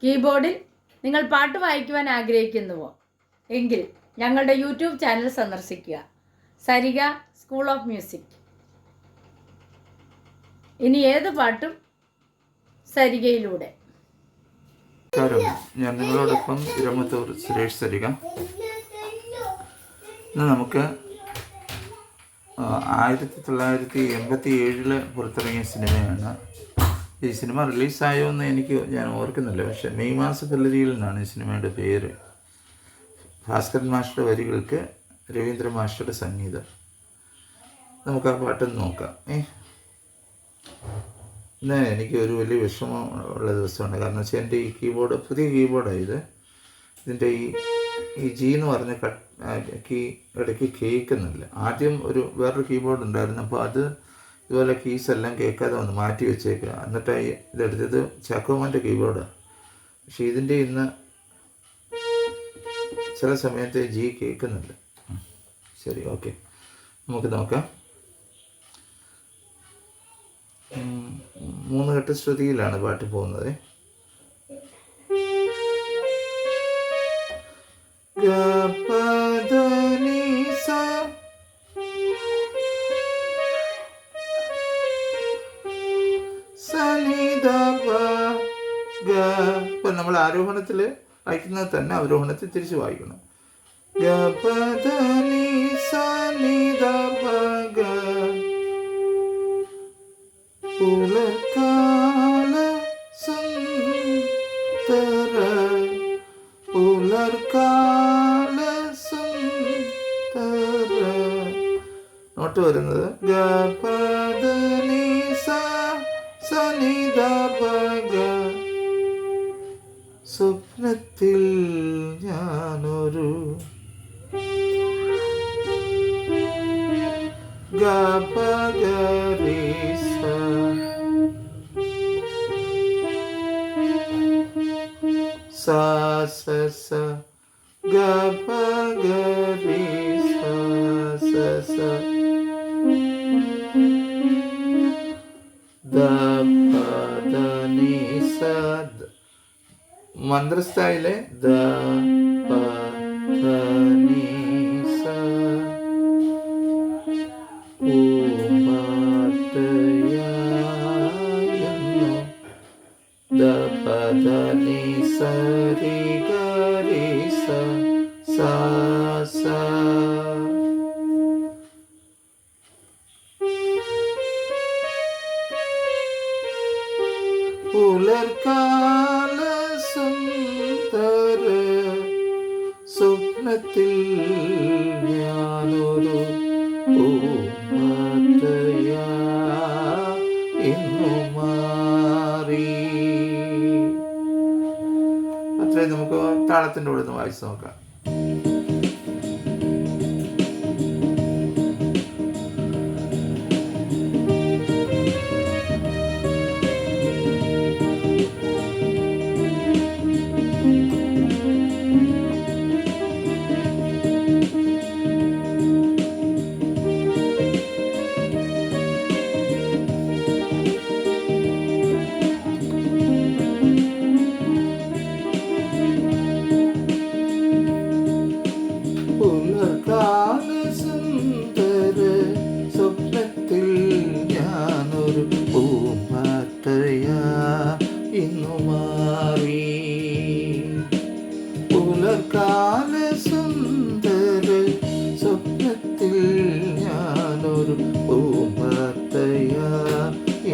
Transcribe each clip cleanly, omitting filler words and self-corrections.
കീബോർഡിൽ നിങ്ങൾ പാട്ട് വായിക്കുവാൻ ആഗ്രഹിക്കുന്നുവോ എങ്കിൽ ഞങ്ങളുടെ യൂട്യൂബ് ചാനൽ സന്ദർശിക്കുക. Sariga school of music. ഇനി ഏത് പാട്ടും സരിഗയിലൂടെ. ഞാൻ നിങ്ങളോടൊപ്പം ഇരമത്തൂർ സുരേഷ് സരിഗ. ഇന്ന് നമുക്ക് 1987 പുറത്തിറങ്ങിയ സിനിമയാണ്. ഈ സിനിമ റിലീസായോ എന്ന് ഞാൻ ഓർക്കുന്നില്ല. പക്ഷെ മെയ് മാസഫെബ്രുവരിയിൽ നിന്നാണ് ഈ സിനിമയുടെ പേര്. ഭാസ്കരൻ മാസ്റ്ററുടെ വരികൾക്ക് രവീന്ദ്ര മാസ്റ്ററുടെ സംഗീതം. നമുക്ക് ആ പാട്ടൊന്ന് നോക്കാം. ഇന്ന് എനിക്ക് ഒരു വലിയ വിഷമം ഉള്ള ദിവസമാണ്. കാരണം വെച്ചാൽ എൻ്റെ ഈ കീബോർഡ് പുതിയ കീബോർഡാണ് ഇത്. ഇതിൻ്റെ ഈ ജി എന്ന് പറഞ്ഞ കീ ഇടയ്ക്ക് കേൾക്കുന്നില്ല. ആദ്യം വേറൊരു കീബോർഡ് ഉണ്ടായിരുന്നു. അപ്പോൾ അത് ഇതുപോലെ കീസ് എല്ലാം കേൾക്കാതെ വന്ന് മാറ്റി വെച്ചേക്കുക. എന്നിട്ട് ഇതെടുത്തത് ചാക്കോമാൻ്റെ കീബോർഡാണ്. പക്ഷേ ഇതിൻ്റെ ഇന്ന് ചില സമയത്ത് ജി കേൾക്കുന്നില്ല. ശരി, ഓക്കെ, നമുക്ക് നോക്കാം. 3 ഘട്ട ശ്രുതിയിലാണ് പാട്ട് പോകുന്നത്. ഇപ്പം നമ്മൾ ആരോഹണത്തിൽ വായിക്കുന്നത് തന്നെ അവരോഹണത്തിൽ തിരിച്ച് വായിക്കണം. പുലർക്കാല സുന്ദര പുലർക്കാല സുന്ദര. നോട്ട് വരുന്നത് സ്വപ്നത്തിൽ ഞാനൊരു ഗപഗരീസ സാ സ സ ഗപഗരീസ സ സ ദ പ ദ നി സ. മന്ത്രസ്ഥായിലെ ദ പ ധ നി സ. പൂമ്പാറ്റയായിരുന്നു ദ പ ധ നി സ രി ഗ രി സ സാ സ. പുലർക്കാല സുന്ദര സ്വപ്നത്തിൽ ഞാനൊരു പൂമ്പാറ്റയാ ഇന്നു മാറി. അത്രയും നമുക്ക് താളത്തിൻ്റെ കൂടെ ഒന്ന് വായിച്ച് നോക്കാം. സ്വപ്നത്തിൽ ഞാനൊരു പൂമ്പാറ്റയാ ഇന്നു മാറി. പുലർക്കാല സുന്ദര സ്വപ്നത്തിൽ ഞാനൊരു പൂമ്പാറ്റയാ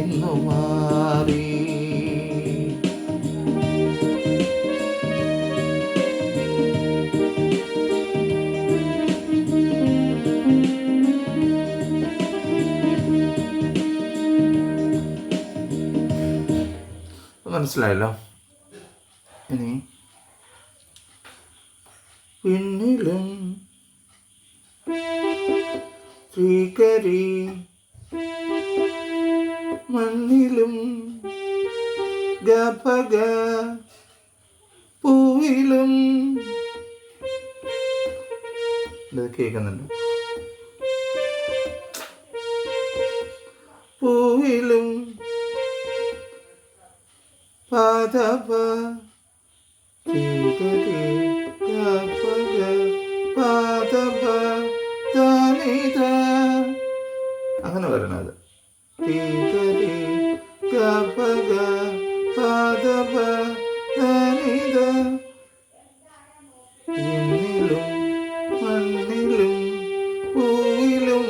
ഇന്നു മാറി. മനസ്സിലായല്ലോ. ഇനി പിന്നിലും ശ്രീകരി മണ്ണിലും ഗപഗ പൂവിലും. ഇത് കേൾക്കുന്നുണ്ട്. പൂവിലും പാദപ ഗരി ഗപഗ പാദപ ധനിധ, അങ്ങനെ വരണത്. ഗരി ഗപഗ പാദപ ധനിധ. എന്നിലും മണ്ണിലും പൂവിലും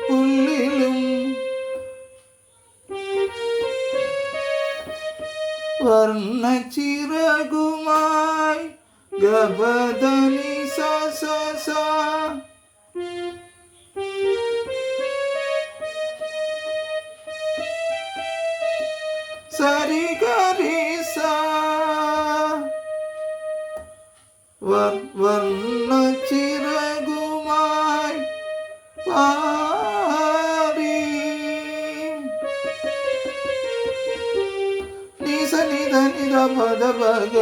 പുല്ലിലും വർണ്ണച്ചിറകുമായി ഗപധനി സ സ സ. സരി ഗരി സ. വർണ്ണച്ചിറകുമായി പാടി നിസ നിധ നിധ പദ പഗ.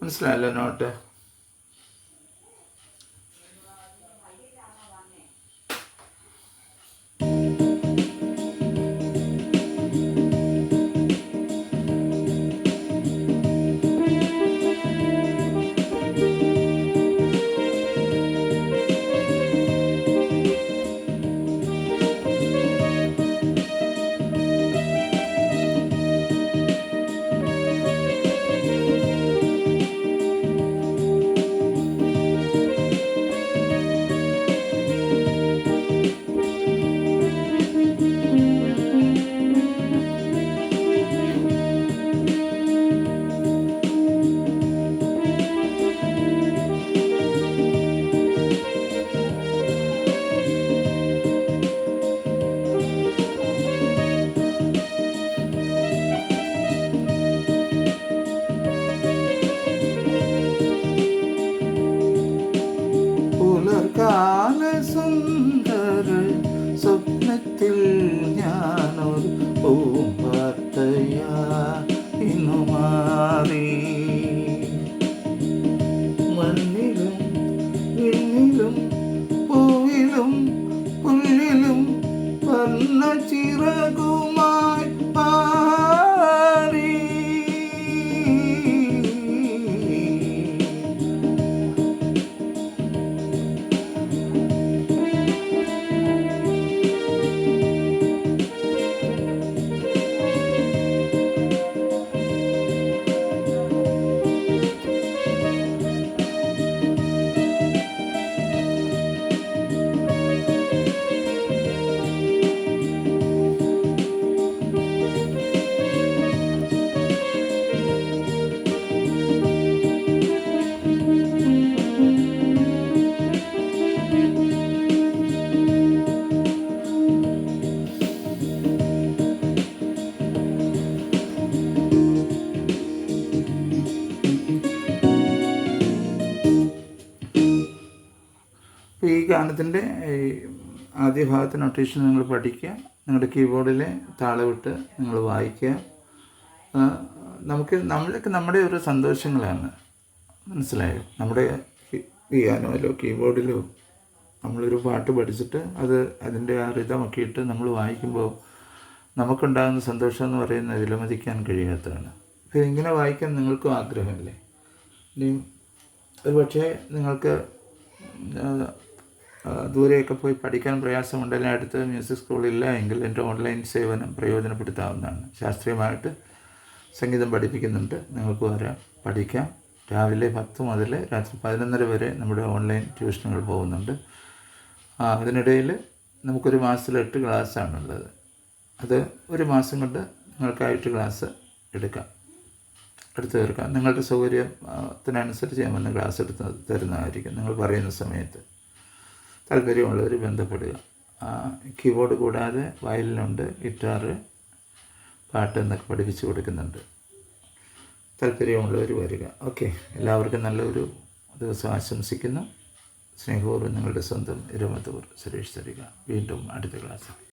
മനസ്സിലായല്ലോ നോട്ട്? പുലർകാല സുന്ദര സ്വപ്നത്തിൽ ഞാനൊരു പൂമ്പാറ്റയാ ഇന്നു മാറി. മണ്ണിലും വിണ്ണിലും പൂവിലും പുല്ലിലും വർണ്ണച്ചിറകുമായി പാടി. ഈ ഗാനത്തിൻ്റെ ആദ്യ ഭാഗത്ത് നൊട്ടേഷൻ നിങ്ങൾ പഠിക്കുക, നിങ്ങളുടെ കീബോർഡിലെ താളമിട്ട് നിങ്ങൾ വായിക്കുക. നമ്മൾക്ക് നമ്മുടെ ഒരു സന്തോഷങ്ങളാണ്, മനസ്സിലായോ? നമ്മുടെ പിയാനോയിലോ കീബോർഡിലോ നമ്മളൊരു പാട്ട് പഠിച്ചിട്ട് അതിൻ്റെ ആ റിതമൊക്കെ ഇട്ട് നമ്മൾ വായിക്കുമ്പോൾ നമുക്കുണ്ടാകുന്ന സന്തോഷം എന്ന് പറയുന്നത് വിലമതിക്കാൻ കഴിയാത്തതാണ്. അപ്പോൾ ഇങ്ങനെ വായിക്കാൻ നിങ്ങൾക്കും ആഗ്രഹമില്ലേ? ഇനി ഒരു പക്ഷേ നിങ്ങൾക്ക് ദൂരെയൊക്കെ പോയി പഠിക്കാൻ പ്രയാസമുണ്ടെങ്കിൽ അടുത്ത് മ്യൂസിക് സ്കൂളില്ല എങ്കിൽ എൻ്റെ ഓൺലൈൻ സേവനം പ്രയോജനപ്പെടുത്താവുന്നതാണ്. ശാസ്ത്രീയമായിട്ട് സംഗീതം പഠിപ്പിക്കുന്നുണ്ട്, നിങ്ങൾക്ക് വരാം, പഠിക്കാം. രാവിലെ 10 മുതൽ രാത്രി 11:30 വരെ നമ്മുടെ ഓൺലൈൻ ട്യൂഷനുകൾ പോകുന്നുണ്ട്. അതിനിടയിൽ നമുക്കൊരു മാസത്തിൽ 8 ക്ലാസ്സാണുള്ളത്. അത് ഒരു മാസം കൊണ്ട് നിങ്ങൾക്ക് 8 ക്ലാസ് എടുക്കാം, എടുത്തു തീർക്കാം. നിങ്ങളുടെ സൗകര്യത്തിനനുസരിച്ച് ഞാൻ വന്ന് ക്ലാസ് എടുത്ത് തരുന്നതായിരിക്കും. നിങ്ങൾ പറയുന്ന സമയത്ത് താല്പര്യമുള്ളവർ ബന്ധപ്പെടുക. കീബോർഡ് കൂടാതെ വയലിനുണ്ട്, ഗിറ്റാറ്, പാട്ട് എന്നൊക്കെ പഠിപ്പിച്ച് കൊടുക്കുന്നുണ്ട്. താല്പര്യമുള്ളവർ വരിക. ഓക്കെ, എല്ലാവർക്കും നല്ലൊരു ദിവസം ആശംസിക്കുന്നു. സ്നേഹപൂർവ്വം നിങ്ങളുടെ സ്വന്തം ഇരമത്തൂർ സുരേഷ് തരിക. വീണ്ടും അടുത്ത ക്ലാസ്സിൽ.